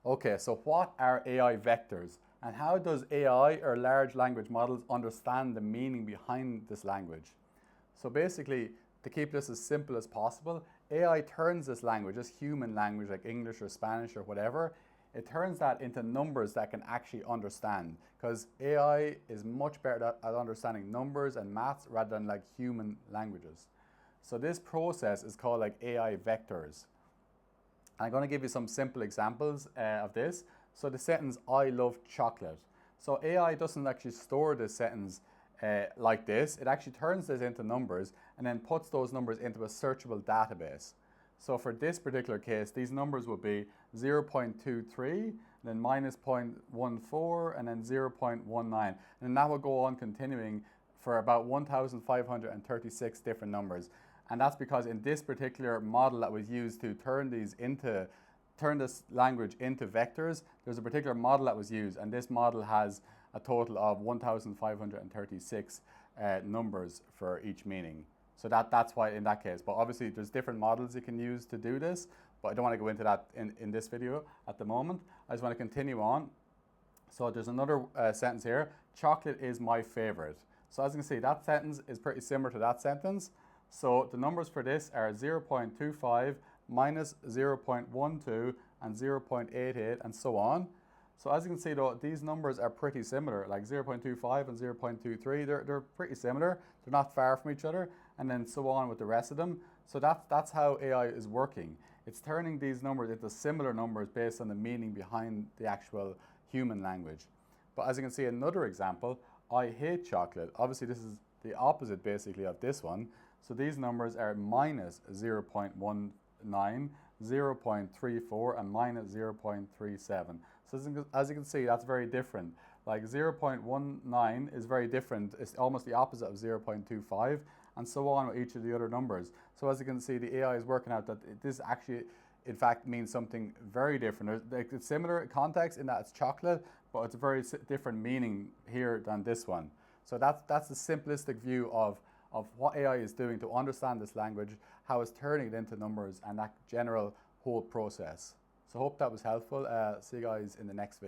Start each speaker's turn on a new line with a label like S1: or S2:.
S1: Okay, so what are AI vectors? And how does AI or large language models understand the meaning behind this language? So basically, to keep this as simple as possible, AI turns this language, this human language like English or Spanish or whatever, it turns that into numbers that can actually understand, because AI is much better at understanding numbers and maths rather than like human languages. So this process is called like AI vectors. I'm going to give you some simple examples of this. So the sentence, I love chocolate. So AI doesn't actually store this sentence like this. It actually turns this into numbers and then puts those numbers into a searchable database. So for this particular case, these numbers would be 0.23, then minus 0.14, and then 0.19. And that will go on continuing for about 1,536 different numbers. And that's because in this particular model that was used to turn this language into vectors, there's a particular model that was used, and this model has a total of 1,536 numbers for each meaning. So that's why in that case. But obviously there's different models you can use to do this, but I don't want to go into that in this video at the moment. I just want to continue on. So there's another sentence here, chocolate is my favorite. So as you can see, that sentence is pretty similar to that sentence. So the numbers for this are 0.25, minus 0.12, and 0.88, and so on. So as you can see though, these numbers are pretty similar, like 0.25 and 0.23, they're pretty similar. They're not far from each other, and then so on with the rest of them. So that's how AI is working. It's turning these numbers into similar numbers based on the meaning behind the actual human language. But as you can see, another example, I hate chocolate. Obviously this is the opposite basically of this one. So these numbers are minus 0.19, 0.34, and minus 0.37. So as you can see, that's very different. Like 0.19 is very different. It's almost the opposite of 0.25, and so on with each of the other numbers. So as you can see, the AI is working out that this actually, in fact, means something very different. It's similar context in that it's chocolate, but it's a very different meaning here than this one. So that's the simplistic view of what AI is doing to understand this language, how it's turning it into numbers, and that general whole process. So I hope that was helpful. See you guys in the next video.